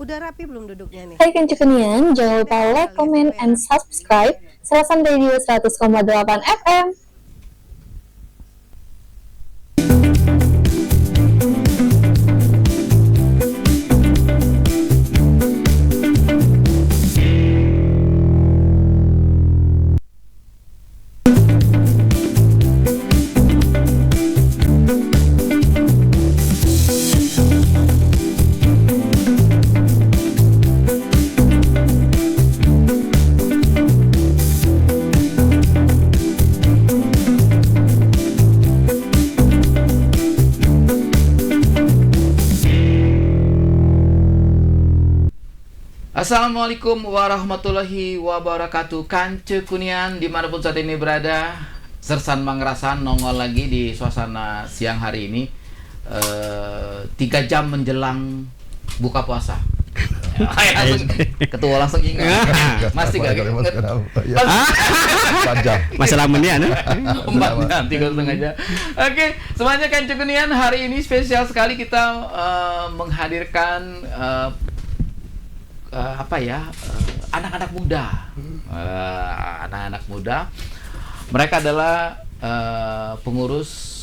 Udah rapi belum duduknya nih? Hai Kencukenian, jangan lupa like, comment, and subscribe Serasan Radio 100,8 FM. Assalamualaikum warahmatullahi wabarakatuh. Kance Kunian dimanapun saat ini berada, Sersan Mangrasan nongol lagi di suasana siang hari ini, 3 jam menjelang buka puasa. Ketua langsung ingat. Masih gak? Masalah menian, 4 jam, 3,5 jam. Oke, semuanya Kance Kunian, hari ini spesial sekali kita menghadirkan anak-anak muda. Anak-anak muda. Mereka adalah pengurus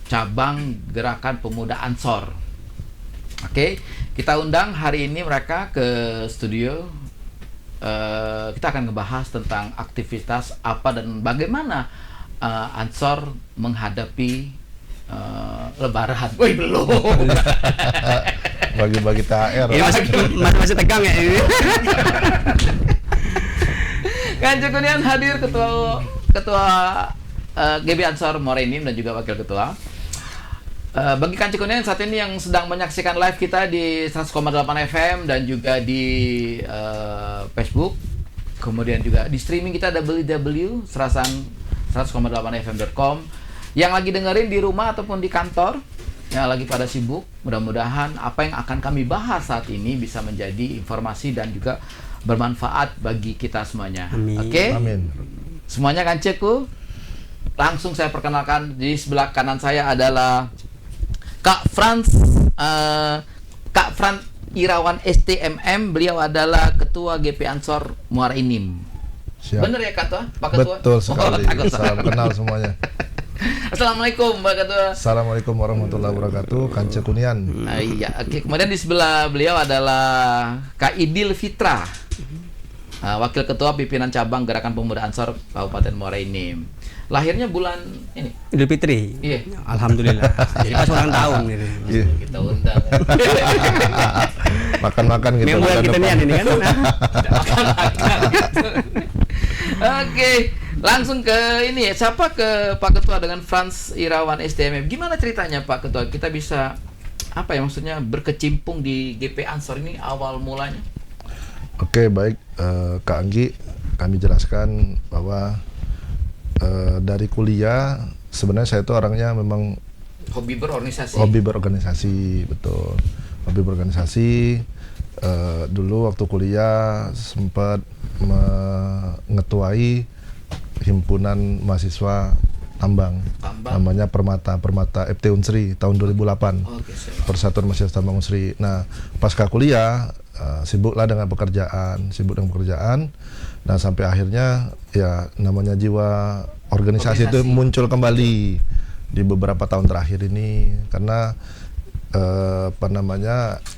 cabang Gerakan Pemuda Ansor. Oke, kita undang hari ini mereka ke studio. Kita akan ngebahas tentang aktivitas apa dan bagaimana Ansor menghadapi Lebaran. Woi, belum. Bagi-bagi THR. Ya, masih tegang ya ini. Kance Kunian hadir ketua GB Ansor Morenim dan juga wakil ketua. Bagi Kance Kunian saat ini yang sedang menyaksikan live kita di 100,8 FM dan juga di Facebook, kemudian juga di streaming kita www.serasan100,8fm.com. Yang lagi dengerin di rumah ataupun di kantor, yang lagi pada sibuk, mudah-mudahan apa yang akan kami bahas saat ini bisa menjadi informasi dan juga bermanfaat bagi kita semuanya. Oke? Amin. Semuanya Kanceku, langsung saya perkenalkan. Di sebelah kanan saya adalah Kak Frans Irawan STMM. Beliau adalah Ketua GP Ansor Muara Enim. Siap. Bener ya Kak Ketua? Betul sekali. Salam kenal semuanya. Assalamualaikum Mbak Ketua. Assalamualaikum warahmatullahi wabarakatuh. Kance Kunian. Iya, oke. Kemudian di sebelah beliau adalah Kak Idil Fitra, Wakil Ketua Pimpinan Cabang Gerakan Pemuda Ansor Kabupaten Muara Enim. Lahirnya bulan ini Idul Fitri. Iya. Alhamdulillah. Jadi pas ulang tahun gitu. Iya. Kita undang. Makan-makan gitu. Membuat kita nih ini kan. Oke, langsung ke ini ya. Siapa ke Pak Ketua dengan Frans Irawan STMM. Gimana ceritanya Pak Ketua? Kita bisa maksudnya berkecimpung di GP Ansor ini awal mulanya? Oke, baik Kak Anggi, kami jelaskan bahwa dari kuliah sebenarnya saya itu orangnya memang Hobi berorganisasi, betul. Hobi berorganisasi. Dulu waktu kuliah sempat mengetuai himpunan mahasiswa tambang. Namanya Permata FT Unsri tahun 2008. Persatuan Mahasiswa Tambang Unsri. Nah, pasca kuliah sibuk dengan pekerjaan. Nah, sampai akhirnya ya namanya jiwa organisasi itu muncul kembali di beberapa tahun terakhir ini karena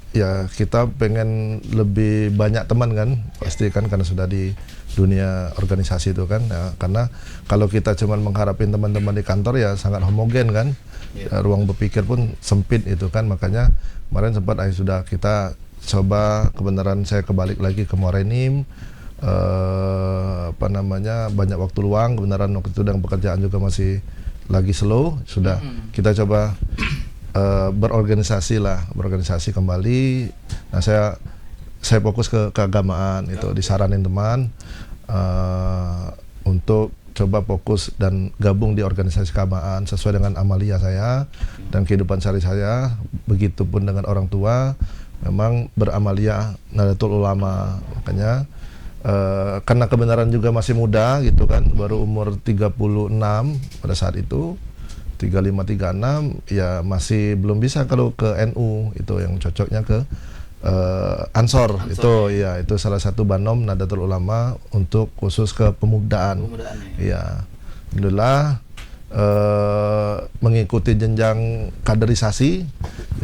ya kita pengen lebih banyak teman kan, pasti kan karena sudah di dunia organisasi itu kan ya, karena kalau kita cuma mengharapin teman-teman di kantor ya sangat homogen kan, ruang berpikir pun sempit itu kan, makanya kemarin sempat sudah kita coba, kebenaran saya kebalik lagi ke Muara Enim, banyak waktu luang, kebenaran waktu itu dan pekerjaan juga masih lagi slow, sudah kita coba berorganisasi kembali. Nah, saya fokus ke keagamaan itu, disaranin teman untuk coba fokus dan gabung di organisasi keagamaan sesuai dengan amalia saya dan kehidupan sehari saya. Begitupun dengan orang tua, memang beramalia Nahdlatul Ulama. Makanya karena kebenaran juga masih muda gitu kan, baru umur 36 pada saat itu, 35-36, ya masih belum bisa kalau ke NU, itu yang cocoknya ke Ansor itu ya itu salah satu Banom Nahdlatul Ulama untuk khusus ke pemudaan. Iya. Alhamdulillah mengikuti jenjang kaderisasi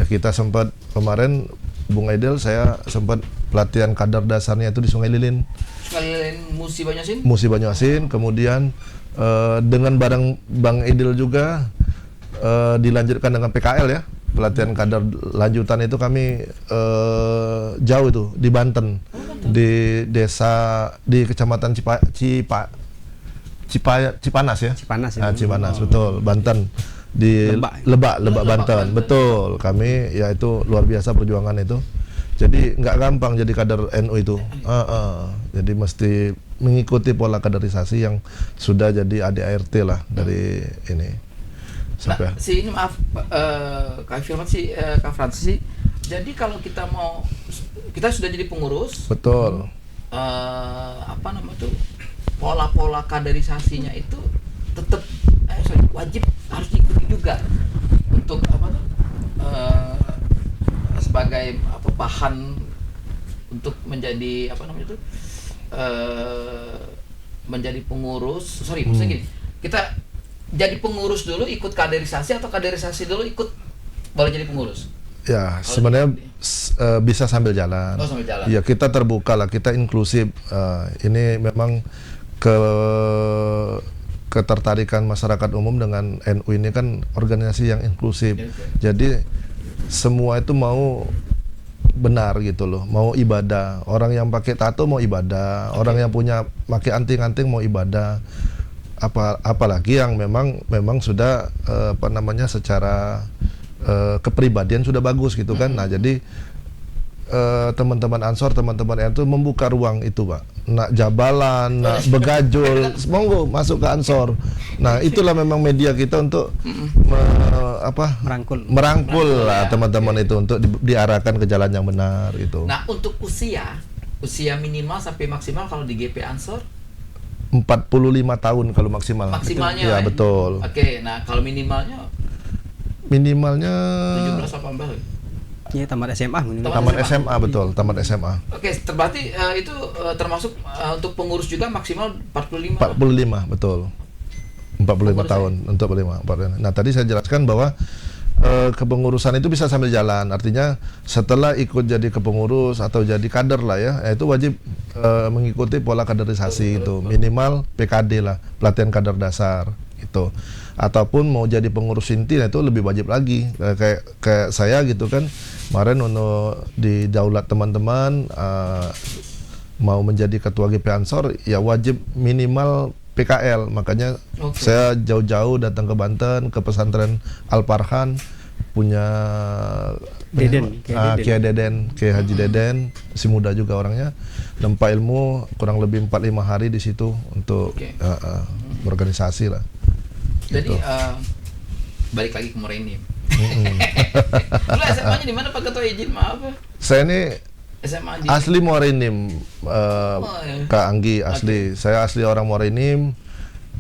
ya kita sempat kemarin Bung Aidil saya sempat pelatihan kader dasarnya itu di Sungai Lilin. Musi Banyuasin kemudian dengan bareng Bang Aidil juga dilanjutkan dengan PKL ya. Pelatihan kader lanjutan itu kami jauh itu di Banten, di desa di kecamatan Cipanas ya. Cipanas betul, Banten di Lebak Banten. Betul. Kami ya itu luar biasa perjuangan itu. Jadi nggak gampang jadi kader NU itu. Jadi mesti mengikuti pola kaderisasi yang sudah jadi ADART lah dari ini. Sampai. Nah, ini maaf Kak Firman Kak Francis. Jadi kalau kita sudah jadi pengurus. Betul. Apa namanya tuh? Pola-pola kaderisasinya itu tetap wajib harus diikuti juga untuk apa tuh sebagai bahan untuk menjadi apa namanya itu menjadi pengurus. Maksudnya gini, kita jadi pengurus dulu ikut kaderisasi atau kaderisasi dulu ikut baru jadi pengurus? Ya, sebenarnya bisa sambil jalan. Oh, sambil jalan. Ya, kita terbuka lah, kita inklusif. Ini memang ketertarikan masyarakat umum dengan NU ini kan organisasi yang inklusif. Jadi semua itu mau benar gitu loh, mau ibadah. Orang yang pakai tato mau ibadah, orang yang punya pakai anting-anting mau ibadah. Apalagi yang memang sudah secara kepribadian sudah bagus gitu kan. Nah, jadi teman-teman Ansor, teman-teman NU membuka ruang itu, Pak. Nak jabalan, nak begajul, monggo masuk ke Ansor. Nah, itulah memang media kita untuk merangkul lah teman-teman itu untuk diarahkan ke jalan yang benar gitu. Nah, untuk usia minimal sampai maksimal kalau di GP Ansor 45 tahun kalau maksimal. Maksimalnya. Ya, betul. Oke, nah kalau minimalnya 17-18. Iya, tamat SMA minimal. Tamat SMA betul, tamat SMA. Oke, berarti itu termasuk untuk pengurus juga maksimal 45. 45 betul. 45 tahun untuk 45. Nah, tadi saya jelaskan bahwa kepengurusan itu bisa sambil jalan. Artinya setelah ikut jadi kepengurus atau jadi kader lah ya, itu wajib mengikuti pola kaderisasi itu. Minimal PKD lah, pelatihan kader dasar gitu. Ataupun mau jadi pengurus inti, nah itu lebih wajib lagi. Kayak saya gitu kan, kemarin untuk di daulat teman-teman mau menjadi ketua GP Ansor ya wajib minimal PKL. Makanya saya jauh-jauh datang ke Banten, ke pesantren Al Farhan, punya Kiai Deden, Kiai Haji Deden, si muda juga orangnya, nempa ilmu kurang lebih 4-5 hari di situ untuk berorganisasi lah. Jadi gitu. Balik lagi ke Morenim. Dulu SMA-nya di mana Pak Ketua, izin maaf? Saya ini SMA di asli Morenim, Kak Anggi asli. Saya asli orang Morenim.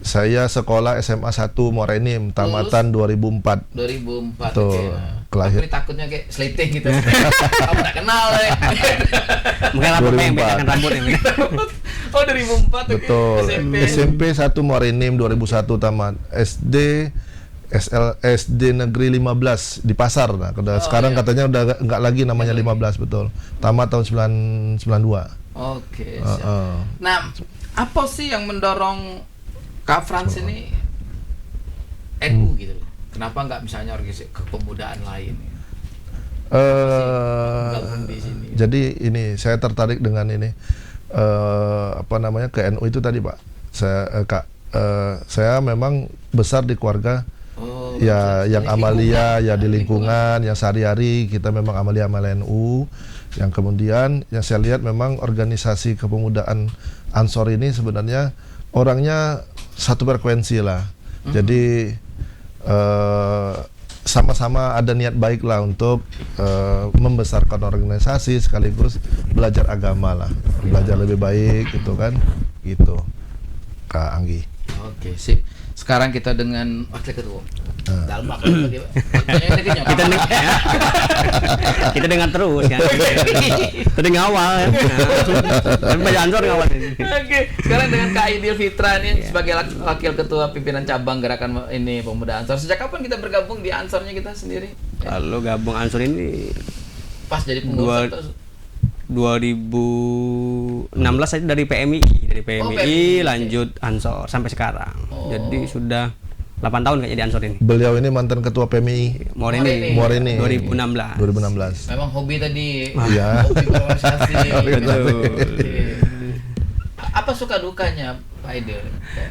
Saya sekolah SMA 1 Morenim, tamatan 2004. 2004. Tuh, Aku takutnya kayak sleting gitu. Kamu tak kenal ya. Mungkin rambut yang bedakan rambut yang Oh, 2004. Betul. SMP 1 Morenim 2001 tamat. SD Negeri 15 di Pasar. Nah, sekarang katanya udah enggak lagi namanya 15, betul. Tamat tahun 92. Oke. Nah, apa sih yang mendorong Kak Frans ini NU gitu loh? Kenapa nggak misalnya organisasi kepemudaan lain? Di sini. Jadi ini saya tertarik dengan ini ke NU itu tadi, Pak. Saya memang besar di keluarga yang amalia ya di lingkungan yang sehari-hari kita memang amalia NU. Yang kemudian yang saya lihat memang organisasi kepemudaan Ansor ini sebenarnya orangnya satu frekuensi lah. Jadi sama-sama ada niat baik lah untuk membesarkan organisasi sekaligus belajar agama lah, belajar lebih baik gitu kan, gitu Kak Anggi. Oke, sip. Sekarang kita dengan wakil ketua. Dalam apa? Kita dengar terus kan. Kita dengar awal ya. Tapi banyak ansor ngawal ini. Oke, sekarang dengan Kak Aidil Fitra nih sebagai wakil ketua pimpinan cabang gerakan ini pemuda Ansor. Sejak kapan kita bergabung di Ansornya kita sendiri? Kalau gabung ansor ini Pas jadi pengurus atau 2016 saya dari PMI, PMI. lanjut ansor sampai sekarang. Jadi sudah 8 tahun kayaknya di ansor ini. Beliau ini mantan ketua PMI Morini. 2016. memang hobi tadi. Iya. Hobi berorganisasi. Betul. Apa suka dukanya Pak Aidil?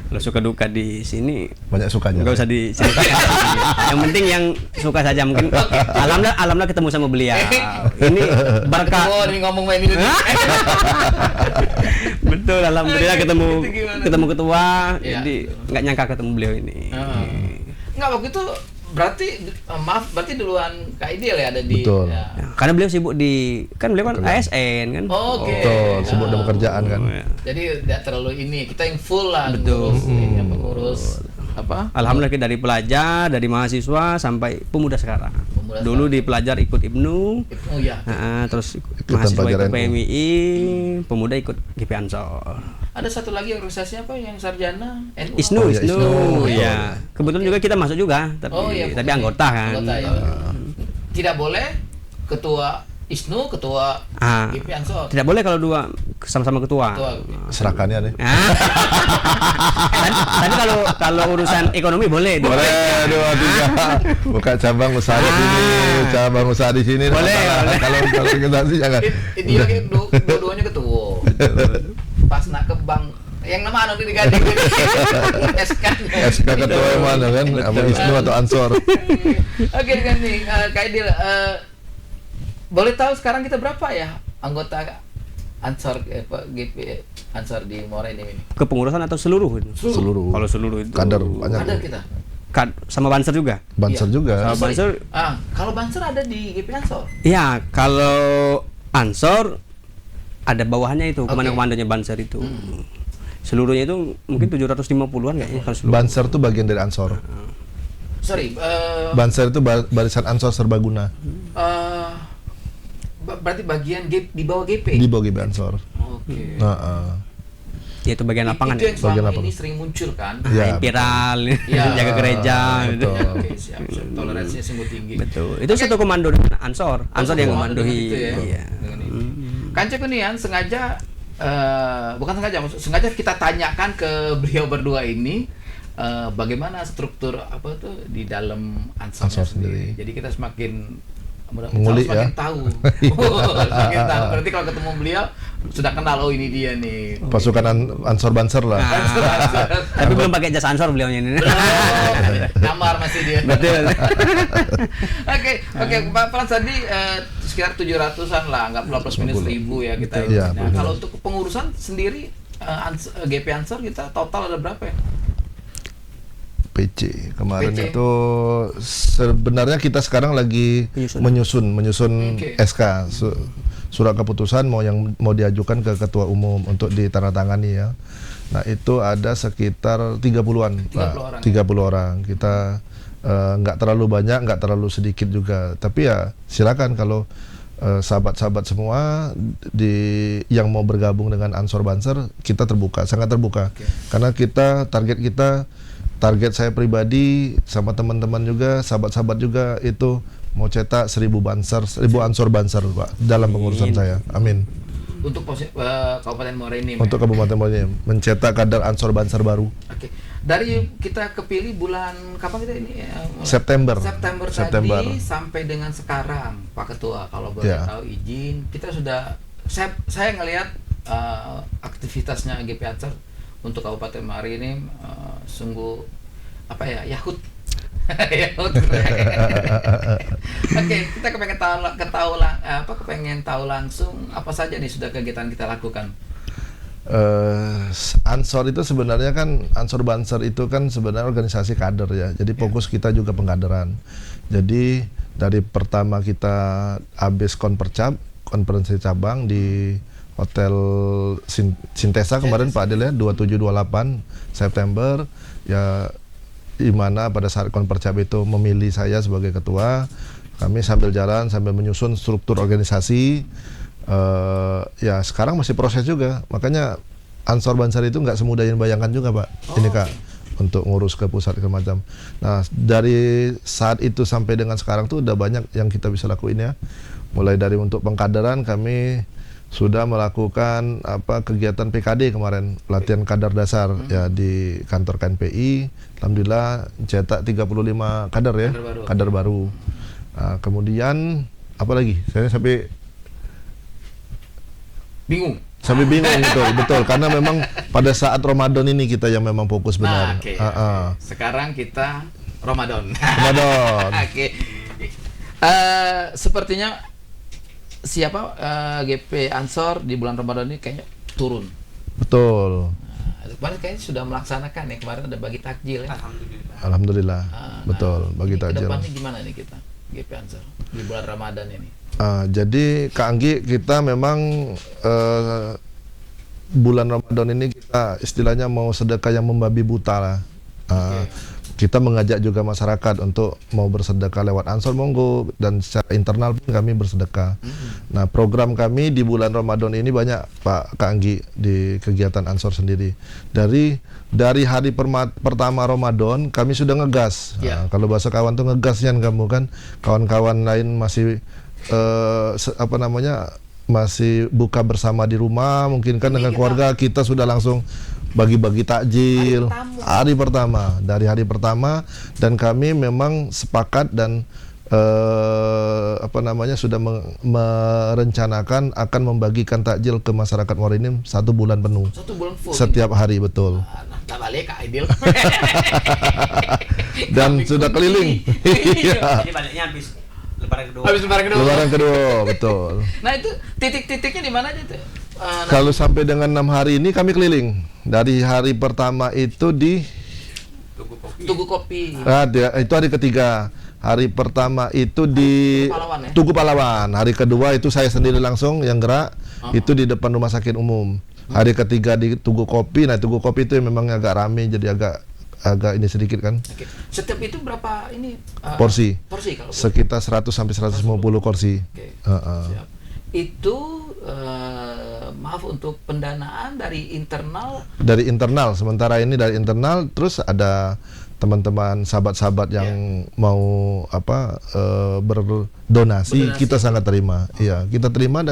Kalau suka duka di sini Banyak sukanya. nggak usah diceritakan. Yang penting yang suka saja mungkin. Alhamdulillah ketemu sama beliau. Ini berkah. Oh, ini ngomong main ini. Betul, alhamdulillah ketemu ketua. Iya. Jadi nggak nyangka ketemu beliau ini. Enggak, waktu itu berarti berarti duluan Kak Aidil ya ada di. Betul. Ya. Karena beliau sibuk beliau kan ASN kan. Oke. Betul, sibuk dengan pekerjaan kan. Jadi tidak terlalu ini, kita yang full lah. Betul. Pengurus apa? Alhamdulillah kita dari pelajar, dari mahasiswa sampai pemuda sekarang. Pemuda Dulu di pelajar ikut IBNU, Oh ya. terus Ikutan mahasiswa pelajar ikut NU. PMI, pemuda ikut GP Ansor. Ada satu lagi organisasi apa yang sarjana NU? ISNU, Oh, ya, ISNU, ISNU. ya. Kebetulan juga kita masuk juga, tapi bukan. anggota kan. Anggota, ya. Tidak boleh ketua ISNU, ketua Ah. GP Ansor. Tidak boleh kalau dua sama-sama ketua. Ketua. Serahkannya nih. Tapi kalau urusan ekonomi boleh. Boleh, 2, 3. Buka cabang usaha di sini, cabang usaha di sini. Boleh, boleh. Kalau organisasi jangan. Dia dua-duanya ketua. Pas nak ke bank yang nama anu diganti SK ketua yang mana kan? Apa ISNU atau Ansor? Oke kan nih Kak Aidil, boleh tahu sekarang kita berapa ya anggota Ansor GP Ansor di Morini ini? Kepengurusan atau seluruh? Seluruh. Kalau seluruh itu Kader banyak. Ada kita. Sama Banser juga. Banser Iya. juga. Sama Banser. Kalau Banser ada di GP Ansor. Iya, kalau Ansor ada bawahannya itu, komandan-komandannya Banser itu. Seluruhnya itu mungkin 750-an kayaknya kalau seluruh. Banser itu bagian dari Ansor. Sorry, Banser itu barisan Ansor Serbaguna. berarti bagian di bawah GP. Di bawah GP Ansor. Oke. Ya itu bagian lapangan. Itu yang Bagian selama lapangan. ini sering muncul kan. Iya, Viral, Iya. jaga gereja gitu. betul. Oke, siap. Toleransinya sungguh tinggi. Betul. Itu satu komando dengan Ansor. Ansor yang Komando dengan memandui. itu ya, Iya. dengan itu. Kanca Kunian sengaja bukan sengaja kita tanyakan ke beliau berdua ini bagaimana struktur apa tuh di dalam Ansor Ansor sendiri. sendiri. Jadi kita semakin Mengulik semakin ya. tahu. Semakin tahu. Berarti kalau ketemu beliau sudah kenal, oh ini dia nih. Pasukan Ansor Banser lah. Tapi belum pakai jas Ansor beliaunya ini. Kamar masih dia. Betul. Oke, Pak Frans tadi sekitar 700-an lah, anggaplah plus minus 1.000 ya kita ini. Iya, Nah, betul. kalau untuk pengurusan sendiri GP Ansor kita total ada berapa ya? PC kemarin PC. itu sebenarnya kita sekarang lagi menyusun Oke. SK surat keputusan mau diajukan ke ketua umum untuk ditandatangani ya. Nah, itu ada sekitar 30-an. 30 orang. 30 orang. Kita nggak terlalu banyak, nggak terlalu sedikit juga. Tapi ya silakan kalau sahabat-sahabat semua yang mau bergabung dengan Ansor Banser, kita terbuka, sangat terbuka. Karena target saya pribadi sama teman-teman juga, sahabat-sahabat juga itu mau cetak 1.000 Ansor Banser, Pak, dalam pengurusan saya. Amin. Untuk Kabupaten Morini. Untuk Kabupaten Morini mencetak kader Ansor Banser baru. Oke. Dari kita kepilih bulan kapan kita ini? September. September tadi sampai dengan sekarang, Pak Ketua, kalau boleh Ya. tahu izin, kita sudah saya ngelihat aktivitasnya GP Ansor untuk Kabupaten Morini sungguh apa ya, Yahut. Yahut. Oke, kita kepengen tahu langsung apa saja nih sudah kegiatan kita lakukan. Ansor itu sebenarnya kan Ansor Banser itu kan sebenarnya organisasi kader ya. Jadi fokus kita juga pengkaderan. Jadi dari pertama kita habis konferensi cabang di Hotel Sintesa kemarin Pak Adil ya, 27-28 September ya, di mana pada saat Konpercap itu memilih saya sebagai ketua, kami sambil jalan sambil menyusun struktur organisasi. Ya sekarang masih proses juga, makanya Ansor Banser itu nggak semudah yang bayangkan juga Pak. Ini Kak, untuk ngurus ke pusat ke macam. Nah dari saat itu sampai dengan sekarang tuh udah banyak yang kita bisa lakuin ya. Mulai dari untuk pengkaderan kami sudah melakukan kegiatan PKD kemarin, pelatihan kadar dasar ya di kantor KNPI. Alhamdulillah cetak 35 kader ya, kader baru. Nah, kemudian apa lagi? Saya sampai bingung betul karena memang pada saat Ramadan ini kita yang memang fokus benar. Okay. Sekarang kita Ramadan. Oke. Sepertinya siapa GP Ansor di bulan Ramadan ini kayaknya turun. Betul. Kemarin kayaknya sudah melaksanakan ya, kemarin ada bagi takjil ya. Alhamdulillah. Betul, bagi takjil. Kedepannya gimana nih kita GP Ansor di bulan Ramadan ini? Jadi Kak Anggi, kita memang bulan Ramadan ini kita istilahnya mau sedekah yang membabi buta lah. Kita mengajak juga masyarakat untuk mau bersedekah lewat Ansor, monggo, dan secara internal pun kami bersedekah. Nah program kami di bulan Ramadan ini banyak Pak Kak Anggi di kegiatan Ansor sendiri. Dari hari pertama Ramadan kami sudah ngegas. Kalau bahasa kawan tuh ngegasnya kamu kan, kawan-kawan lain masih masih buka bersama di rumah, mungkin kan dengan keluarga, kita sudah langsung bagi-bagi takjil dari hari pertama, dan kami memang sepakat dan sudah merencanakan akan membagikan takjil ke masyarakat Morenim 1 bulan penuh. 1 bulan full. Setiap hari, betul. Dan sudah keliling. Jadi baliknya habis Lebaran kedua, betul. Nah itu titik-titiknya di mana aja tuh? Kalau sampai dengan 6 hari ini kami keliling. Dari hari pertama itu di Tugu Kopi. Itu hari ketiga. Hari pertama itu di Tugu Pahlawan. Hari kedua itu saya sendiri langsung yang gerak. Itu di depan rumah sakit umum. Hari ketiga di Tugu Kopi. Nah Tugu Kopi itu memang agak ramai, jadi agak ini sedikit kan. Setiap itu berapa ini porsi? Kalau sekitar 100 sampai 150 porsi. Siap. Itu maaf, untuk pendanaan dari internal. Dari internal, sementara ini dari internal. Terus ada teman-teman sahabat-sahabat yang mau berdonasi, kita sangat terima. Iya, kita terima,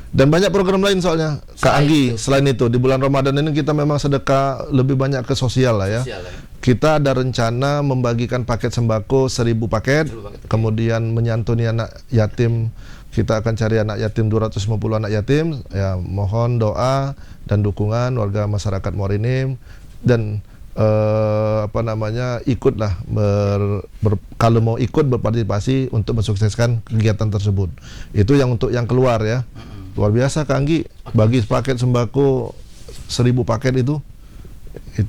dan banyak program lain soalnya Kak Anggi. Selain itu di bulan Ramadan ini kita memang sedekah lebih banyak ke sosial lah ya. Kita ada rencana membagikan paket sembako 1000 paket, kemudian menyantuni anak yatim. Kita akan cari anak yatim 250 anak yatim ya. Mohon doa dan dukungan warga masyarakat Morenim, dan ikutlah kalau mau ikut berpartisipasi untuk mensukseskan kegiatan tersebut. Itu yang untuk yang keluar ya. Luar biasa Kak Anggi, bagi paket sembako 1000 paket itu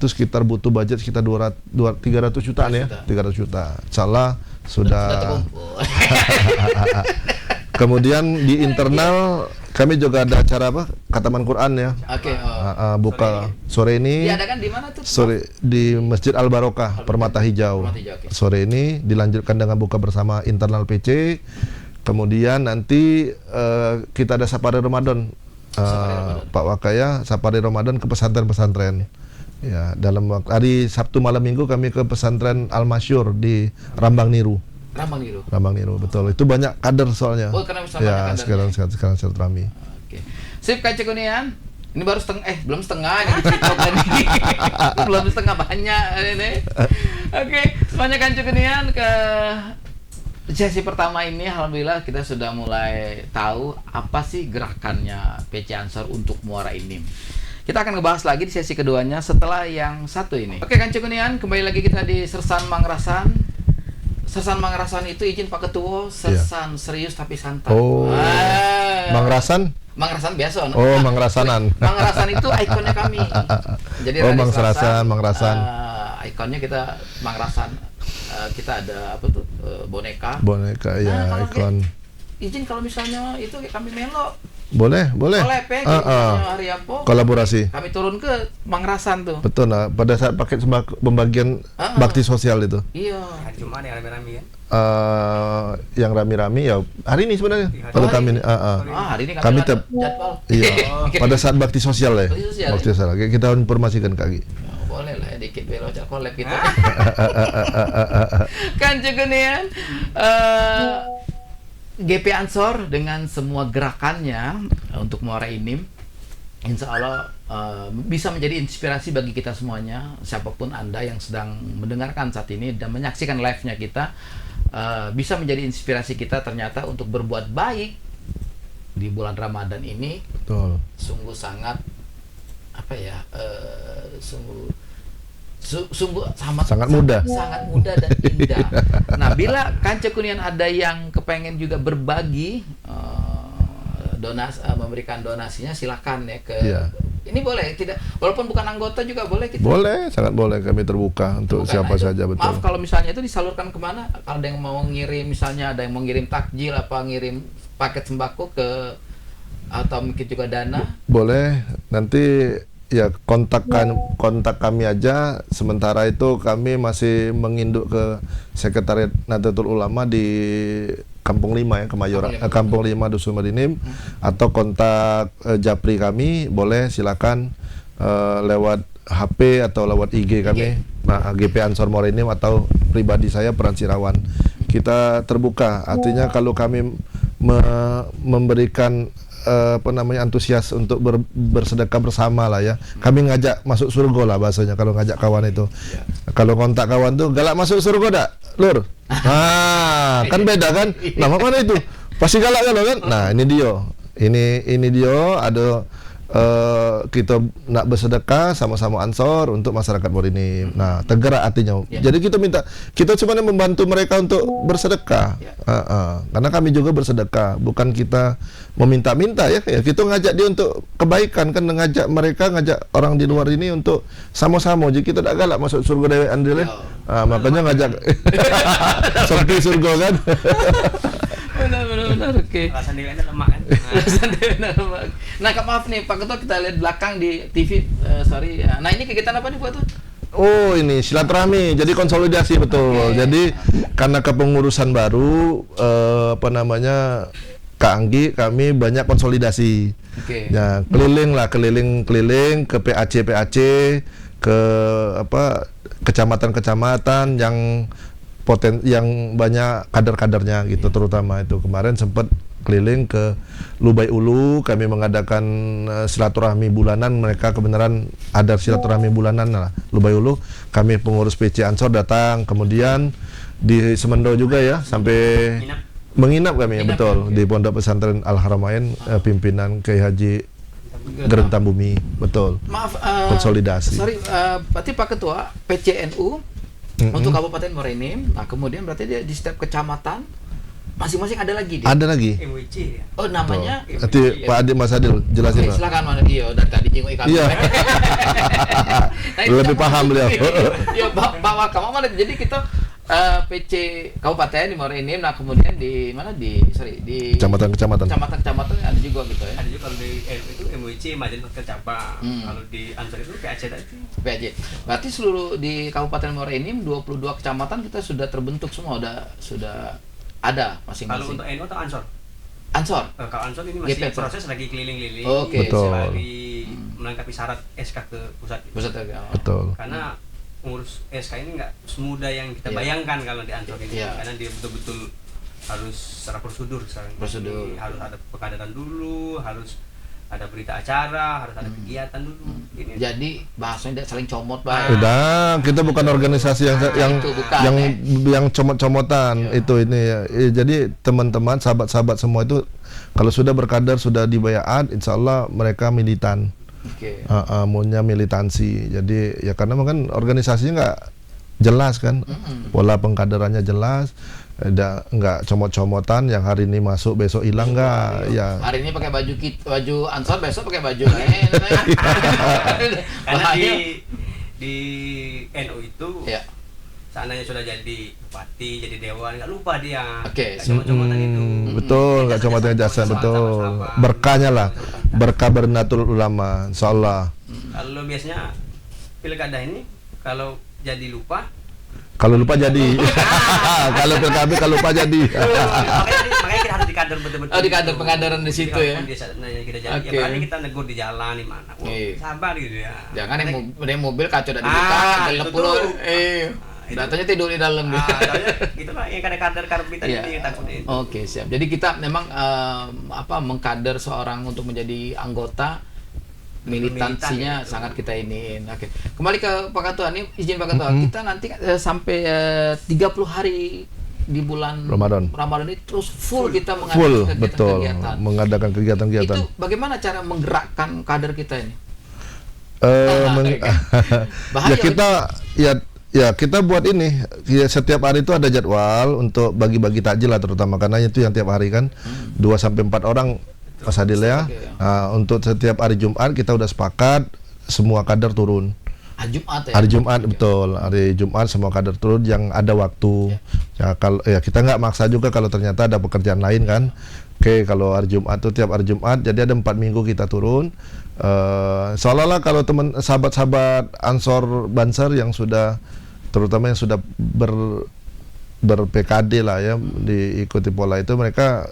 sekitar butuh budget sekitar 300 jutaan ya. 300 juta. Insyaallah sudah. Kemudian di internal kami juga ada acara khataman Quran ya. Buka sore ini. Diadakan di mana tuh? Sore di Masjid Al Barokah, Permata Hijau. Sore ini dilanjutkan dengan buka bersama internal PC. Kemudian nanti kita ada safari Ramadan, Pak Wakaya, safari Ramadan ke pesantren-pesantren. Ya, dalam hari Sabtu malam Minggu kami ke pesantren Al Masyur di Rambang Niru. Rambang Niru, betul. Itu banyak kader soalnya. Ya, sekarang silaturahmi. Oke. Sip Kak Cekunian. Ini baru belum setengah ini ceritakan ini. Belum setengah banyak ini. Oke, semuanya Kak Cekunian ke sesi pertama ini. Alhamdulillah kita sudah mulai tahu apa sih gerakannya PC Ansor untuk Muara Enim. Kita akan ngebahas lagi di sesi keduanya setelah yang satu ini. Oke Kang Cekunian, kembali lagi kita di Sersan Mangrasan. Sersan Mangrasan itu izin Pak Ketua, sersan serius tapi santai. Mangrasan? Mangrasan biasa. Mangrasanan. Mangrasan itu ikonnya kami. Jadi Mangrasan. Ikonnya kita Mangrasan. Kita ada boneka ya, ikon. Izin kalau misalnya itu kami melo Boleh. Collab ya, Haryapo. Kolaborasi. Kami turun ke Mangrasan tuh. Betul, nah pada saat paket sembako pembagian bakti sosial itu. Iya. Hari Jumat yang rame-rame kan. Yang rami-rami ya hari ini sebenarnya. Kalau kami Hari ini kami ada jadwal. iya, pada saat bakti sosial ya. Bakti sosial, Bakti sosial. Kita informasikan Kak Gi. Boleh lah ya, dikit belocak collab kita. Kan Cekunian GP Ansor dengan semua gerakannya untuk Muara Enim, insya Allah bisa menjadi inspirasi bagi kita semuanya, siapapun Anda yang sedang mendengarkan saat ini dan menyaksikan live-nya kita, bisa menjadi inspirasi kita ternyata untuk berbuat baik di bulan Ramadan ini. Betul. Sungguh sangat apa ya, sungguh sangat mudah dan indah. Nah, bila Kanca Kunian ada yang kepengen juga berbagi memberikan donasinya, silakan ya ke ini boleh tidak, walaupun bukan anggota juga boleh kita. Boleh, sangat boleh, kami terbuka untuk siapa saja, betul. Maaf kalau misalnya itu disalurkan kemana? Ada yang mau ngirim, misalnya ada yang mau ngirim takjil apa ngirim paket sembako ke, atau mungkin juga dana. Boleh, nanti ya kontak kami aja. Sementara itu kami masih menginduk ke Sekretariat Nahdlatul Ulama di Kampung 5 ya, Kemayoran, Kampung 5 Dusun Marinim, atau kontak Japri kami, boleh silakan lewat HP atau lewat IG kami, GP Ansor Muara Enim, atau pribadi saya Peran Sirawan. Kita terbuka, artinya kalau kami memberikan antusias untuk bersedekah bersama lah ya. Kami ngajak masuk surga lah bahasanya kalau ngajak kawan itu. Kalau kontak kawan tuh, galak masuk surga dak, Lur? Kan beda kan? Nah, mana itu? Pasti galak kan? Nah, ini dia. Ini dia ada kita nak bersedekah sama-sama Ansor untuk masyarakat Muara Enim. Nah, tergerak hatinya. Jadi kita cuma membantu mereka untuk bersedekah. Karena kami juga bersedekah, bukan kita meminta-minta ya. Kita ngajak dia untuk kebaikan, kan ngajak orang di luar ini untuk sama-sama. Jadi kita tak galak masuk surga dewe andil. Makanya ngajak sampai surga kan. Benar, oke. Alasan dia lemak kan. Nah, maaf nih Pak Ketua, kita lihat belakang di TV, sorry. Nah, ini kegiatan apa nih Pak Ketua? Oh, ini silaturahmi, jadi konsolidasi, betul. Jadi karena kepengurusan baru Kak Anggi, kami banyak konsolidasi. Ya, keliling ke PAC, ke kecamatan-kecamatan yang banyak kader-kadernya gitu, terutama itu. Kemarin sempat keliling ke Lubai Ulu, kami mengadakan silaturahmi bulanan. Mereka kebenaran ada silaturahmi bulanan lah, Lubai Ulu. Kami pengurus PC Ansor datang, kemudian di Semendo juga ya, sampai menginap kami ya, betul, di Pondok Pesantren Al Haramain, pimpinan Kiai Haji Gerentam Bumi, betul. Maaf, konsolidasi. Sorry, berarti Pak Ketua PCNU untuk Kabupaten Muara Enim. Nah, kemudian berarti dia di setiap kecamatan masing-masing ada lagi dia. Ada lagi. MWC ya. Oh, namanya. Nanti Pak Adil, Mas Adil jelasin. Oke, silakan Mas Adil. Dari tadi jenguk ikan. Iya. Lebih paham beliau. Iya, Pak Wakam mana? Jadi kita PC Kabupaten di Muara Enim. Nah, kemudian di mana di kecamatan ada juga gitu ya. Ada juga kalau di itu MWC Majelis Wakil Cabang. Kalau di Ansor itu PAC tadi. PAC. Berarti seluruh di Kabupaten Muara Enim 22 kecamatan kita sudah terbentuk semua, sudah ada masing-masing. Kalau untuk NU atau Ansor? Ansor. Kalau Ansor ini masih proses lagi keliling-keliling. Oke. Lagi melengkapi syarat SK ke pusat. Betul. Karena ngurus SK ini nggak semudah yang kita bayangkan kalau di Ansor ini. Karena dia betul-betul harus secara prosedur sekarang. Ini harus ada pengkaderan dulu, harus ada berita acara, harus ada kegiatan dulu. Jadi bahasanya saling comot, Pak. Udah, kita bukan organisasi yang comot-comotan itu ini ya. Jadi teman-teman, sahabat-sahabat semua itu kalau sudah berkader, sudah dibayat, insya Allah mereka militan. Maunya militansi. Jadi ya karena kan organisasinya nggak jelas kan, pola pengkaderannya jelas. Nggak comot-comotan yang hari ini masuk besok hilang nggak ya. Hari ini pakai baju Ansor, besok pakai baju lain. Karena di NU itu seandainya sudah jadi bupati, jadi dewan, nggak lupa dia. Oke, Nggak cuma-cuma itu. Betul, Kita nggak cuma saja jasa, satu, betul. sama-sama. Berkahnya lah, berkah Bernatul Ulama, insyaallah. Kalau biasanya pilkada ini kalau jadi lupa, Kalau lupa jadi, kalau PKB kalau lupa jadi. makanya kita harus dikader betul-betul. Oh, dikader pengadaran di situ ya. Kita jadi, Oke. ya berarti kita negur di jalan di mana. Oh, Iya. sabar gitu ya. Jangan yang mobil kacau dari depan, gelap itu puluh. tuh. Itu. Datanya tidur di dalam. Soalnya itu lah yang kader karbitan Iya. ini yang takutnya itu. Oke, siap. Jadi kita memang mengkader seorang untuk menjadi anggota militansinya Militan, gitu. sangat kita iniin. Oke. Kembali ke Pak Ketua nih, izin Pak Ketua, kita nanti sampai 30 hari di bulan Ramadan ini terus full kita full, mengadakan betul, kegiatan-kegiatan. mengadakan kegiatan-kegiatan. Itu bagaimana cara menggerakkan kader kita ini? Bahaya, Ya kita ya kita buat ini ya, setiap hari itu ada jadwal untuk bagi-bagi takjil lah, terutama karena itu yang tiap hari kan 2 sampai 4 orang Mas Adil ya. Nah, untuk setiap hari Jumat kita udah sepakat semua kader turun. Jumat ya. Hari Jumat betul, hari Jumat semua kader turun yang ada waktu. Ya kalau ya kita nggak maksa juga kalau ternyata ada pekerjaan lain kan. Oke, kalau hari Jumat tuh tiap hari Jumat, jadi ada 4 minggu kita turun. Seolah-olah kalau teman sahabat-sahabat Ansor Banser yang sudah, terutama yang sudah ber-PKD lah ya, diikuti pola itu, mereka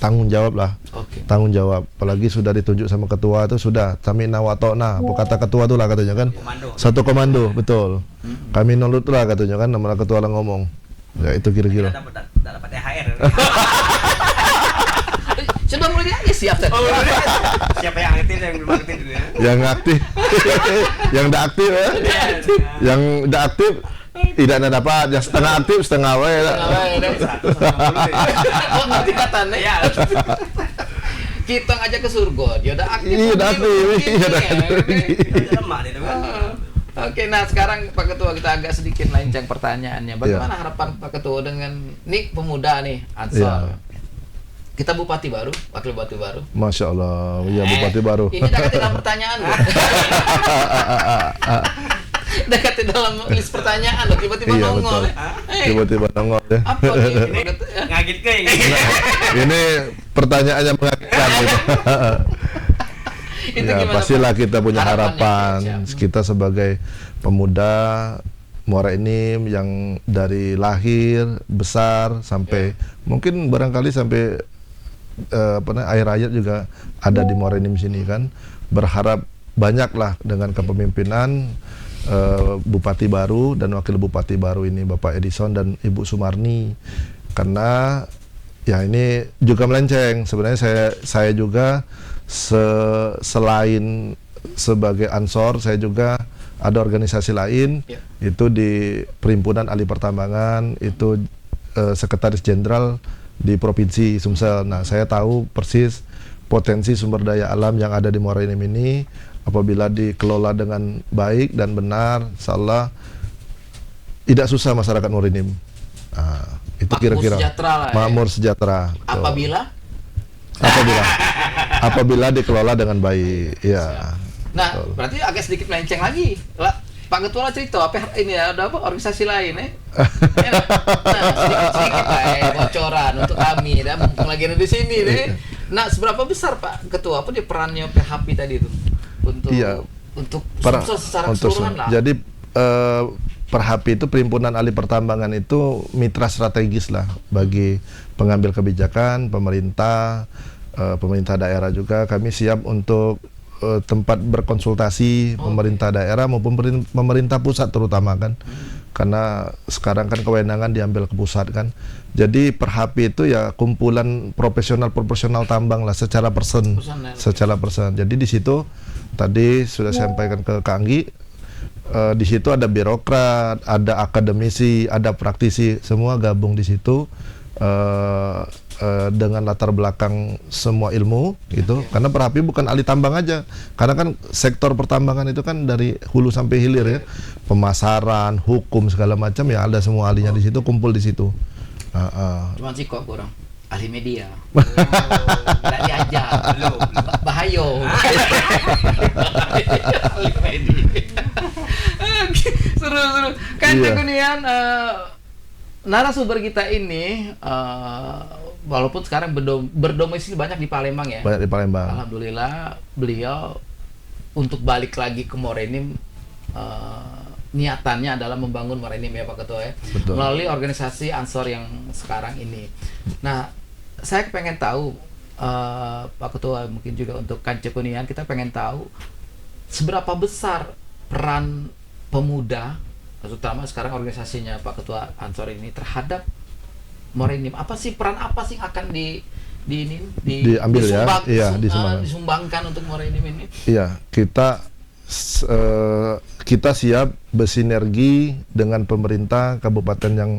tanggung jawab lah. Oke. Tanggung jawab, apalagi sudah ditunjuk sama ketua itu sudah samina wa ta'na, apa kata ketua tuh lah katanya kan. Komando. Satu komando, betul. Kami nurut lah katanya kan, nama ketua lah ngomong. Ya itu kira-kira. Kita dapat THR. Sudah mulai aja siap. Siapa yang aktif yang belum aktif gitu ya. Yang aktif, yang tidak aktif ya. Yang tidak aktif tidak ada dapat, yang setengah aktif setengah wae. Nanti katanya ya. Kita ngajak ke surga, dia udah aktif. Iya, udah aktif. Iya, udah aktif. Lemah itu kan. Oke, nah sekarang Pak Ketua kita agak sedikit lancang pertanyaannya. Bagaimana harapan Pak Ketua dengan nih pemuda nih Ansor? Iya. Kita bupati baru, wakil bupati baru. Masya Allah, ya bupati baru. Ini dekat dalam pertanyaan loh. Dekat dalam list pertanyaan loh, tiba-tiba Iya nongol. betul. Tiba-tiba nongol ya. Apa nih? Ngagit ke ini. Ini pertanyaannya mengagetkan gitu. Itu Ya gimana, pastilah Pak? kita punya Harapannya, harapan. siap. Kita sebagai pemuda Muara Enim yang dari lahir besar sampai mungkin barangkali sampai akhir hayat juga ada di Muara Enim sini kan, berharap banyaklah dengan kepemimpinan Bupati baru dan Wakil Bupati baru ini Bapak Edison dan Ibu Sumarni, karena ya ini juga melenceng sebenarnya. Saya juga selain sebagai Ansor, saya juga ada organisasi lain, itu di Perhimpunan Ahli Pertambangan, itu Sekretaris Jenderal di Provinsi Sumsel. Nah, saya tahu persis potensi sumber daya alam yang ada di Muara Enim ini, apabila dikelola dengan baik dan benar, insyaallah tidak susah masyarakat Muara Enim. Nah, itu kira-kira makmur sejahtera. Betul. Apabila dikelola dengan baik, ya. Nah, betul. berarti agak sedikit melenceng lagi. Lah, Pak Ketua lah cerita apa ini ada apa organisasi lain Nah, sedikit bocoran untuk kami dan mumpung lagi ada di sini Nah, seberapa besar Pak Ketua apa dia perannya PHP tadi itu untuk secara keseluruhan lah. Jadi Perhapi itu Perhimpunan Ahli Pertambangan itu mitra strategis lah bagi pengambil kebijakan, pemerintah daerah juga. Kami siap untuk tempat berkonsultasi pemerintah daerah maupun pemerintah pusat terutama kan, karena sekarang kan kewenangan diambil ke pusat kan. Jadi Perhapi itu ya kumpulan profesional tambang lah secara persen. Jadi di situ tadi sudah saya sampaikan ke Kak Anggi, di situ ada birokrat, ada akademisi, ada praktisi, semua gabung di situ dengan latar belakang semua ilmu gitu. Karena Perhapi bukan ahli tambang aja, karena kan sektor pertambangan itu kan dari hulu sampai hilir ya, pemasaran, hukum segala macam ya, ada semua ahlinya di situ, kumpul di situ. Cuman sih kok kurang ahli media. Nggak diajak. Bahayo. Ahli media. Seru. Kan Iya. Cekunian, narasumber kita ini walaupun sekarang berdomisili banyak di Palembang ya. Banyak di Palembang. Alhamdulillah beliau untuk balik lagi ke Morenim, niatannya adalah membangun Morenim ya Pak Ketua ya. Betul. Melalui organisasi Ansor yang sekarang ini. Nah, saya pengen tahu Pak Ketua, mungkin juga untuk Kan Cekunian, kita pengen tahu seberapa besar peran pemuda, terutama sekarang organisasinya Pak Ketua Ansor ini terhadap Morenim. Peran apa sih yang akan diambil ya? Iya, disumbangkan untuk Morenim ini? Iya, kita siap bersinergi dengan pemerintah kabupaten yang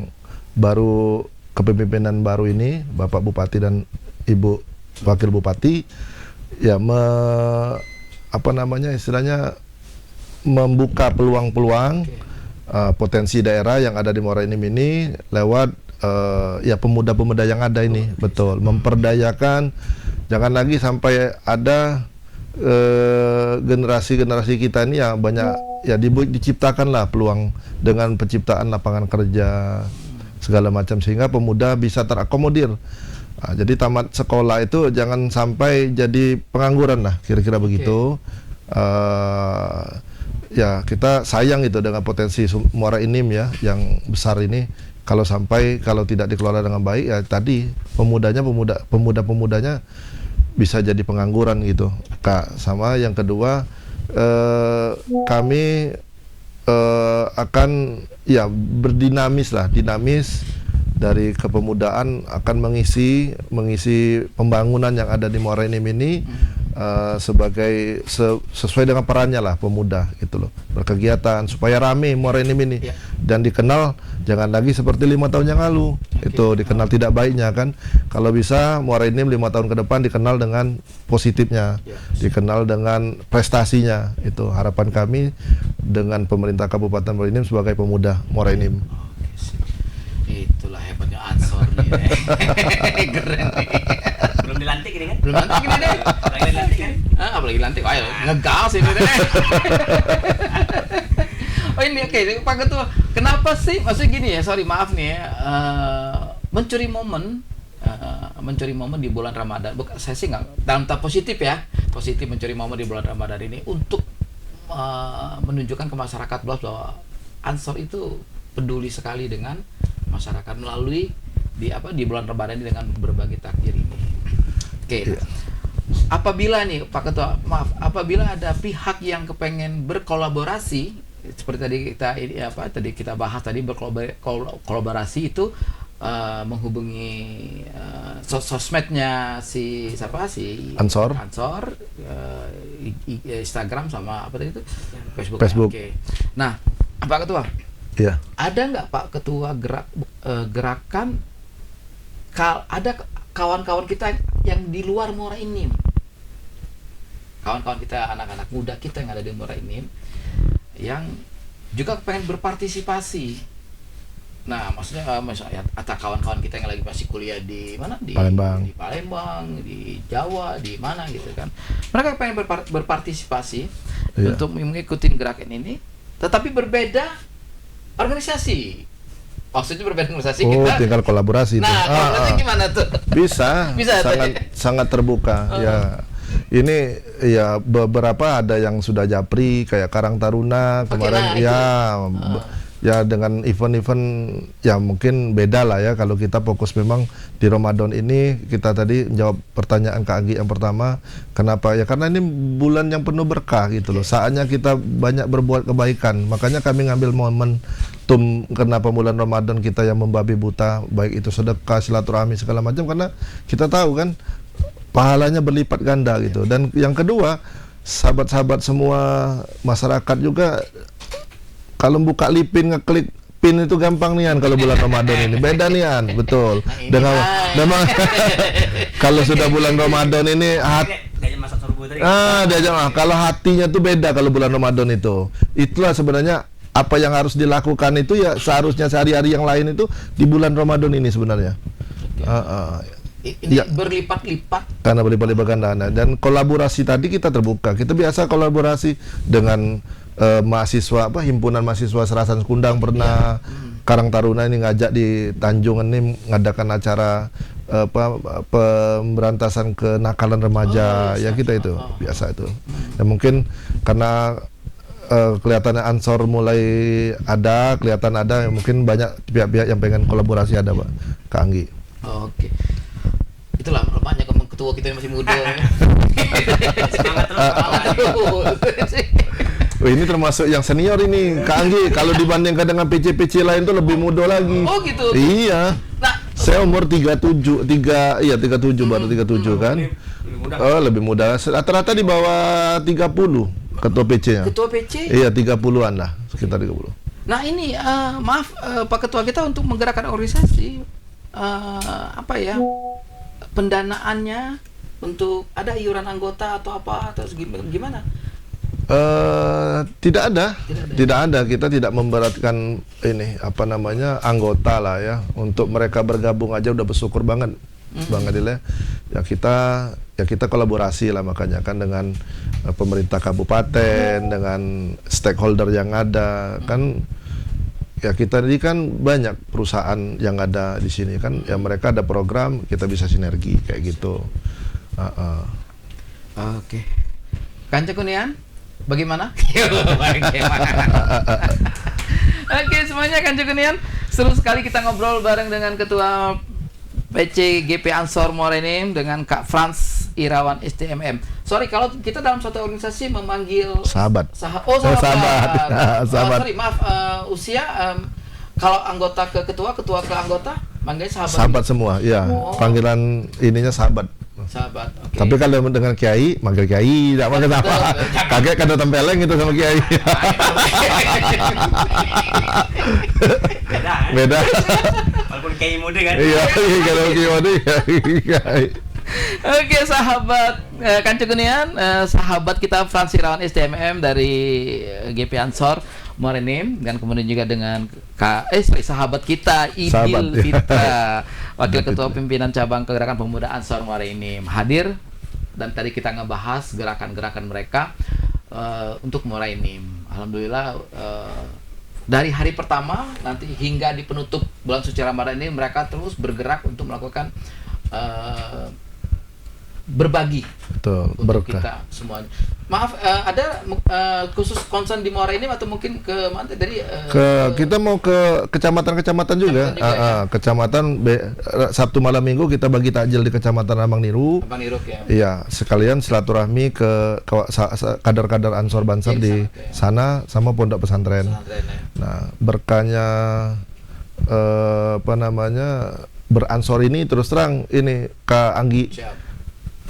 baru, kepemimpinan baru ini, Bapak Bupati dan Ibu Wakil Bupati, ya istilahnya membuka peluang-peluang potensi daerah yang ada di Morenim ini lewat ya pemuda-pemuda yang ada ini, betul, memperdayakan, jangan lagi sampai ada generasi-generasi kita ini ya banyak ya diciptakanlah peluang dengan penciptaan lapangan kerja segala macam sehingga pemuda bisa terakomodir. Nah, jadi tamat sekolah itu jangan sampai jadi pengangguran lah, kira-kira begitu. Ya kita sayang itu dengan potensi Muara Enim ya yang besar ini, kalau tidak dikelola dengan baik ya tadi pemuda-pemudanya bisa jadi pengangguran gitu, Kak. Sama yang kedua, kami akan ya dinamis dari kepemudaan, akan mengisi pembangunan yang ada di Muara Enim ini sebagai sesuai dengan perannya lah pemuda gitu loh, berkegiatan supaya rame Muara Enim ini dan dikenal jangan lagi seperti 5 tahun yang lalu itu dikenal tidak baiknya kan. Kalau bisa Muara Enim 5 tahun ke depan dikenal dengan positifnya, dikenal dengan prestasinya. Itu harapan kami dengan pemerintah Kabupaten Muara Enim sebagai pemuda Muara Enim. Itulah hebatnya Ansor nih. Keren nih. Belum dilantik ini kan? Belum lantik ini deh. Apalagi dilantik kan? Apalagi lantik. Ayo ngegas ini deh. Oh ini oke, Pak Ketua. Kenapa sih? Maksudnya gini ya, sorry maaf nih ya. Mencuri momen di bulan Ramadan. Saya sih nggak dalam tahap positif ya. Positif mencuri momen di bulan Ramadan ini untuk menunjukkan ke masyarakat bahwa Ansor itu peduli sekali dengan masyarakat melalui di bulan Ramadan ini dengan berbagai takdir ini. Oke. Apabila nih Pak Ketua, maaf, apabila ada pihak yang kepengen berkolaborasi seperti tadi kita bahas tadi, berkolaborasi itu menghubungi sosmednya si Ansor, Instagram sama apa tadi itu Facebook. Oke. Nah, Pak Ketua, iya. ada nggak Pak Ketua gerakan ada kawan-kawan kita yang di luar Muara Enim, kawan-kawan kita, anak-anak muda kita yang ada di Muara Enim yang juga pengen berpartisipasi. Nah, maksudnya atau kawan-kawan kita yang lagi masih kuliah di mana, di Palembang, di Jawa, di mana gitu kan, mereka pengen berpartisipasi untuk mengikuti gerakan ini, tetapi berbeda organisasi. Maksudnya berbeda organisasi kita. Tinggal kolaborasi. Nah, kolaborasi gimana tuh? Bisa sangat terbuka. Ya, ini ya beberapa ada yang sudah japri kayak Karang Taruna kemarin ya dengan event-event ya mungkin beda lah ya. Kalau kita fokus memang di Ramadan ini, kita tadi menjawab pertanyaan Kak Agi yang pertama, kenapa ya, karena ini bulan yang penuh berkah gitu loh, saatnya kita banyak berbuat kebaikan, makanya kami ngambil momentum kenapa bulan Ramadan kita yang membabi buta, baik itu sedekah, silaturahmi segala macam, karena kita tahu kan pahalanya berlipat ganda gitu. Dan yang kedua, sahabat-sahabat semua masyarakat juga kalau buka lipin, ngeklik pin itu gampang nian kalau bulan Ramadan ini. Beda nian, betul. Dengan memang kalau sudah bulan Ramadan ini kalau hatinya tuh beda kalau bulan Ramadan itu. Itulah sebenarnya apa yang harus dilakukan itu ya seharusnya sehari-hari yang lain itu di bulan Ramadan ini sebenarnya. Ini berlipat-lipat. Karena berlipat-lipat ganda. Dan kolaborasi tadi kita terbuka. Kita biasa kolaborasi dengan mahasiswa himpunan mahasiswa Serasan Sekundang pernah, Karang Taruna ini ngajak di Tanjung ini ngadakan acara pemberantasan kenakalan remaja, ya kita itu biasa itu. Ya mungkin karena kelihatannya Ansor mulai kelihatan ada, mungkin banyak pihak-pihak yang pengen kolaborasi ada, Pak, Kak Anggi. Oke. Itulah makanya ketua kita yang masih muda. Semangat terus. Ini termasuk yang senior ini, Kak Anggi. Kalau dibandingkan dengan PC-PC lain tuh lebih muda lagi. Oh gitu. Iya. Nah, saya umur 37 baru 37 kan. Lebih muda. Rata-rata di bawah 30 ketua PC-nya. Ketua PC? Iya, 30-an lah, sekitar 30. Nah, ini maaf Pak Ketua kita untuk menggerakkan organisasi pendanaannya untuk ada iuran anggota atau apa atau gimana? Tidak ada. Kita tidak memberatkan anggota lah ya. Untuk mereka bergabung aja udah bersyukur banget, Bang Adil ya. kita kolaborasi lah, makanya kan dengan pemerintah kabupaten, dengan stakeholder yang ada kan. Ya kita ini kan banyak perusahaan yang ada di sini kan. Ya mereka ada program, kita bisa sinergi kayak gitu. Oke. Kanca Kunian, bagaimana? Oke, semuanya Kanca Kunian, seru sekali kita ngobrol bareng dengan Ketua PC GP Ansor Morenim dengan Kak Frans Irawan STMM. Sorry kalau kita dalam suatu organisasi memanggil sahabat. Sahabat. Sahabat. Sorry, maaf, usia kalau anggota ke ketua ke anggota manggilnya sahabat. Sahabat gitu? Semua, iya. Panggilan ininya sahabat. Sahabat. Okay. Tapi kalau dengan Kiai, manggil Kiai, tidak manggil apa. Kaget kan tempeleng itu sama Kiai. Beda. Walaupun Kiai mode kan. Iya, kalau Kiai mode Kiai. Oke, sahabat Kanca Kunian, sahabat kita Frans Irawan STMM dari GP Ansor Morenim, dan kemudian juga dengan sahabat kita Idil Fitra, Wakil Ketua Pimpinan Cabang Gerakan Pemuda Ansor Morenim hadir, dan tadi kita ngebahas gerakan-gerakan mereka untuk Morenim. Alhamdulillah dari hari pertama nanti hingga di penutup bulan suci Ramadan ini mereka terus bergerak untuk melakukan berbagi. Betul, untuk berkah. Kita semuanya. Maaf, ada khusus concern di Muara ini atau mungkin ke mana dari kita mau ke kecamatan-kecamatan juga. Kecamatan Sabtu malam Minggu kita bagi takjil di Kecamatan Abang Niru. Abang Niruk ya. Iya, sekalian silaturahmi ke kader-kader Ansor Bansar di sana sama pondok pesantren. Nah, berkahnya beransor ini terus terang ini Kak Anggi. Siap.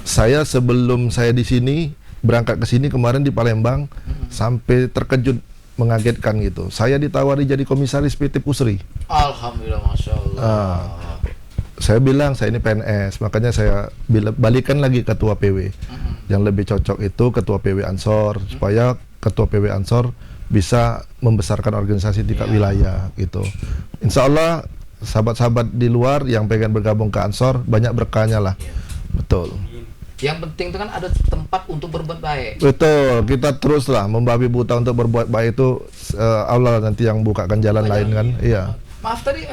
Saya sebelum saya di sini berangkat ke sini kemarin di Palembang sampai terkejut, mengagetkan gitu. Saya ditawari jadi komisaris PT Pusri. Alhamdulillah, masya Allah. Saya bilang saya ini PNS, makanya saya balikan lagi ketua PW. Yang lebih cocok itu ketua PW Ansor, supaya ketua PW Ansor bisa membesarkan organisasi tingkat wilayah gitu. Insya Allah sahabat-sahabat di luar yang pengen bergabung ke Ansor banyak berkahnya lah. Betul. Yang penting itu kan ada tempat untuk berbuat baik. Betul, kita teruslah membabi buta untuk berbuat baik itu, Allah nanti yang bukakan jalan lain kan. Iya. Maaf tadi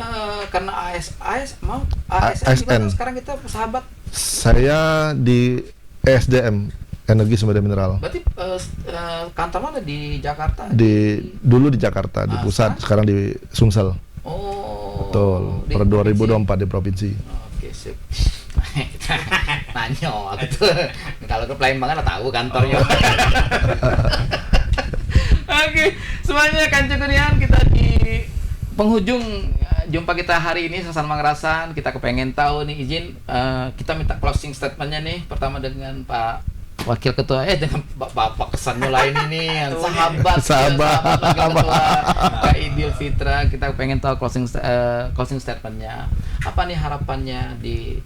karena ASN ASN. sekarang kita sahabat. Saya di SDM, Energi Sumber Daya Mineral. Berarti kantor mana di Jakarta? Dulu di Jakarta, di pusat, sekarang di Sumsel. Oh. Betul, per 2024 di provinsi. Oke, sip. Nanya aku kalau ke Palembang kan tahu kantornya. Oke, semuanya Kanca Kunian, kita di penghujung jumpa kita hari ini Sasan Mangrasan. Kita kepengen tahu nih, izin kita minta closing statementnya nih, pertama dengan Pak Wakil Ketua dengan Bapak kesannya lain ini yang sahabat Wakil Ketua Kak Idil Fitra. Kita pengen tahu closing statementnya apa nih, harapannya di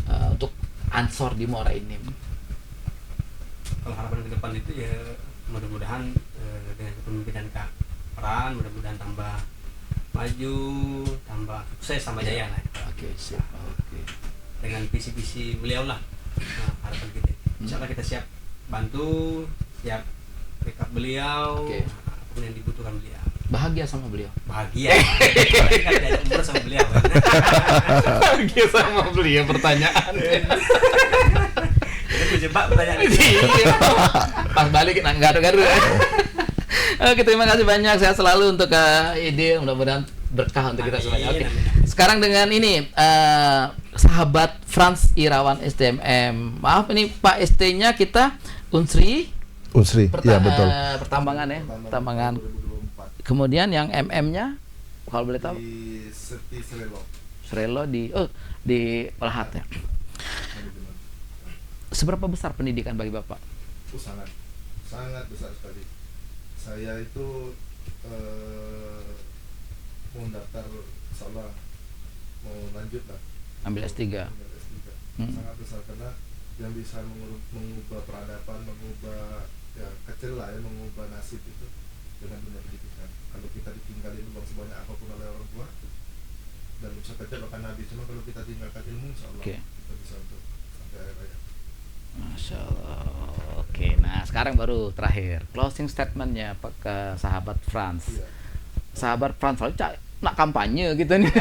untuk Ansor di Muara ini. Kalau harapan ke depan itu ya mudah-mudahan dengan kepemimpinan Kak Pran, mudah-mudahan tambah maju, tambah sukses, tambah jaya lah. Oke, siap. Oke. Dengan visi-visi beliau lah. Nah, harapan kita. Insya Allah kita siap bantu, siap backup beliau. apapun yang dibutuhkan beliau. Bahagia sama beliau. Bahagia. Apalagi kan diajak umroh sama beliau. Bahagia sama beliau pertanyaan. Jadi kejebak pertanyaan itu. Iya. Pas balik nggak garu-garu. Oke, terima kasih banyak. Sehat selalu untuk ide, mudah-mudahan berkah untuk kita semuanya. Oke. Sekarang dengan ini sahabat Frans Irawan STMM. Maaf ini Pak ST-nya kita Unsri, iya betul. Pertambangan ya, pertambangan. Kemudian yang MM-nya kalau boleh tahu? Di Srelo di Pelahat ya. Seberapa besar pendidikan bagi Bapak? Sangat besar sekali. Saya itu mau daftar, insyaallah mau lanjut lah. Ambil S3. Sangat besar karena yang bisa mengubah peradaban, mengubah ya kecil lah ya, mengubah nasib itu dengan dunia pendidikan. Kalau kita ditinggalin uang sebanyak apapun oleh orang tua dan bisa kerja bahkan habis, cuma kalau kita tinggalkan ilmu, insyaallah kita bisa untuk sampai akhir hayat. Masya Allah. Oke, nah sekarang baru terakhir closing statementnya Pak ke sahabat Frans. Iya. Sahabat Frans soalnya nak kampanye gitu nih.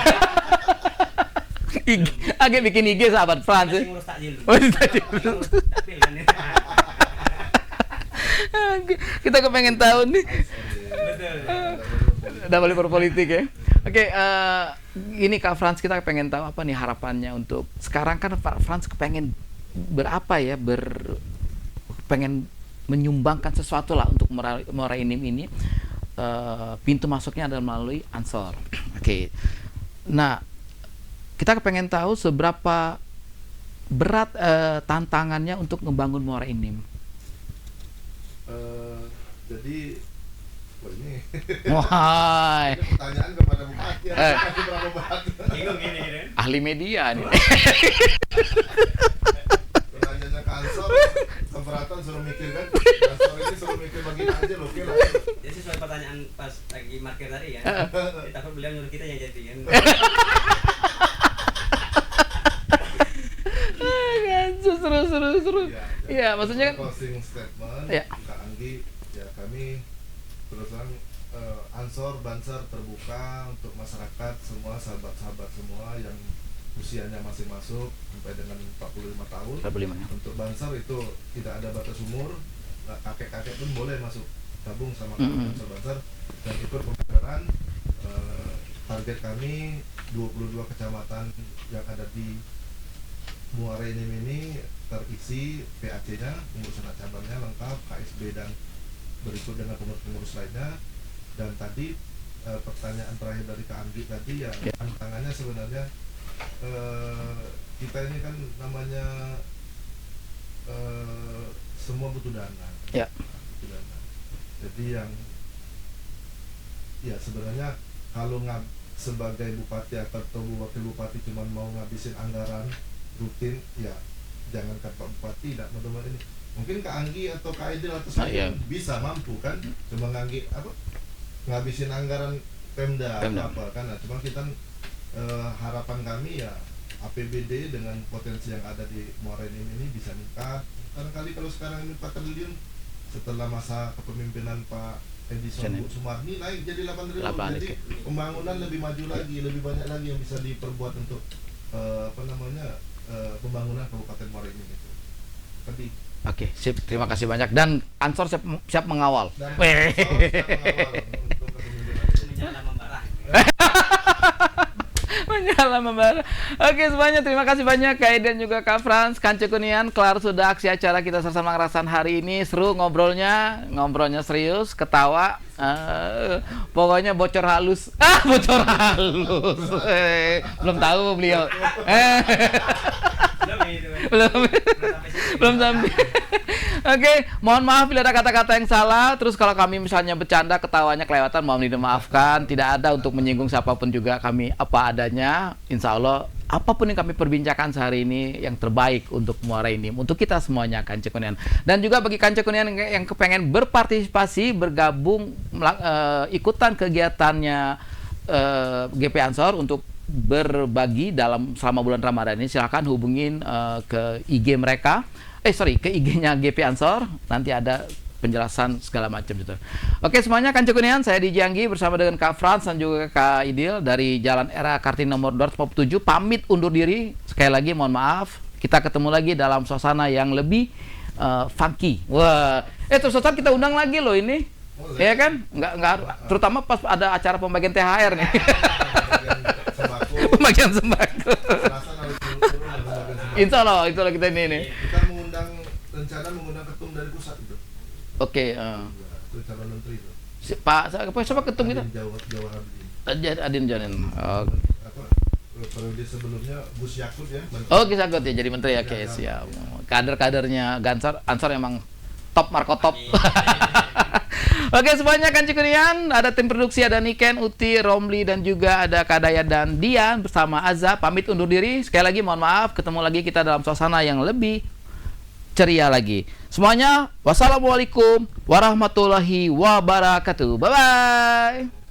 Agak bikin IG sahabat Frans. Masih ngurus takjil. Oh, takjil. Takjil kan ya. Kita kepengen tahu nih. Betul. Udah balik berpolitik ya. Oke, ini Kak Frans, kita pengen tahu apa nih harapannya untuk sekarang kan Pak Frans kepengen pengen menyumbangkan sesuatu lah untuk Muara Enim ini. Pintu masuknya adalah melalui Ansor. Oke. Nah, kita kepengen tahu seberapa berat tantangannya untuk membangun Muara Enim. Jadi ini Wah, pertanyaan kepada Bupati, kasih berapa berat? Bingung gini kan. ahli media nih. Pertanyaannya ke Ansor, keberatan suruh mikir kan? Ansor ini suruh mikir bagi aja loh, oke lah. Jadi sesuai pertanyaan pas lagi market tadi kan. Takut beliau nyuruh kita yang jadi kan. Seru. Iya, maksudnya kan closing statement, ya. Kak Anggi, ya kami terus terang Ansor Banser terbuka untuk masyarakat semua, sahabat-sahabat semua yang usianya masih masuk sampai dengan 45 tahun. 45 ya. Untuk Banser itu tidak ada batas umur, kakek-kakek pun boleh masuk gabung sama Banser dan ikut pemekaran. Target kami 22 kecamatan yang ada di Muara Enim ini terisi PAC-nya, pengurusan cabangnya lengkap, KSB dan berikut dengan pengurus lainnya. Dan tadi pertanyaan terakhir dari Kak Anggi tadi ya, tantangannya sebenarnya kita ini kan namanya semua butuh dana. Ya. Butuh dana. Jadi yang ya sebenarnya kalau sebagai bupati atau wakil bupati cuma mau ngabisin anggaran rutin, ya jangan Pak Bupati tidak mau ini. Mungkin Kak Anggi atau Kak Aidil atau saya bisa mampu kan, cuma ngabisin anggaran Pemda. Apa kan, nah, cuma kita harapan kami ya APBD dengan potensi yang ada di Muara Enim ini bisa meningkat. Barangkali kalau sekarang ini 4 triliun, setelah masa kepemimpinan Pak Edison Bu Sumarni naik jadi 8 triliun. Jadi pembangunan lebih maju lagi, lebih banyak lagi yang bisa diperbuat untuk pembangunan Kabupaten Muara Enim itu. Tadi. Oke, sip. Terima kasih banyak. Dan Ansor siap mengawal. Menyala membara. Oke semuanya, terima kasih banyak Kak Eden juga Kak Frans, Kanci Kunian. Kelar sudah aksi acara kita bersama ngerasain hari ini. Seru ngobrolnya serius, ketawa. Pokoknya bocor halus. Bocor halus. Belum tahu beliau. Belum sampai. Oke, mohon maaf bila ada kata-kata yang salah. Terus kalau kami misalnya bercanda, ketawanya kelewatan, mohon dimaafkan. Tidak ada untuk menyinggung siapapun juga, kami apa adanya. Insya Allah apapun yang kami perbincangkan sehari ini yang terbaik untuk Muara Enim, untuk kita semuanya Kanci Kunian. Dan juga bagi Kanci Kunian yang kepengen berpartisipasi, bergabung, ikutan kegiatannya GP Ansor untuk berbagi selama bulan Ramadan ini, silahkan hubungin ke IG mereka, ke IG-nya GP Ansor. Nanti ada penjelasan segala macam gitu. Oke semuanya, Kanci Kunian, saya di Janggi bersama dengan Kak Frans dan juga Kak Idil dari Jalan Era Kartini nomor 247 pamit undur diri. Sekali lagi mohon maaf, kita ketemu lagi dalam suasana yang lebih funky. Wah, terus kita undang lagi loh ini. Ya kan? Nggak terutama pas ada acara pembagian THR nih. Pembagian sembako. Insya Allah kita ini. Kita rencana mengundang ketum dari pusat itu. Oke. Itu calon menteri itu. Siapa ketum kita? Adin Janin. Periode sebelumnya Gus Yakut ya. Gus Yakut ya jadi menteri ya, guys ya. Kader-kadernya Ansor emang top markotop. Oke semuanya, Kanci Kunian, ada tim produksi, ada Niken, Uti, Romli, dan juga ada Kadaya dan Dian bersama Azza pamit undur diri. Sekali lagi mohon maaf, ketemu lagi kita dalam suasana yang lebih ceria lagi. Semuanya, wassalamualaikum warahmatullahi wabarakatuh. Bye bye.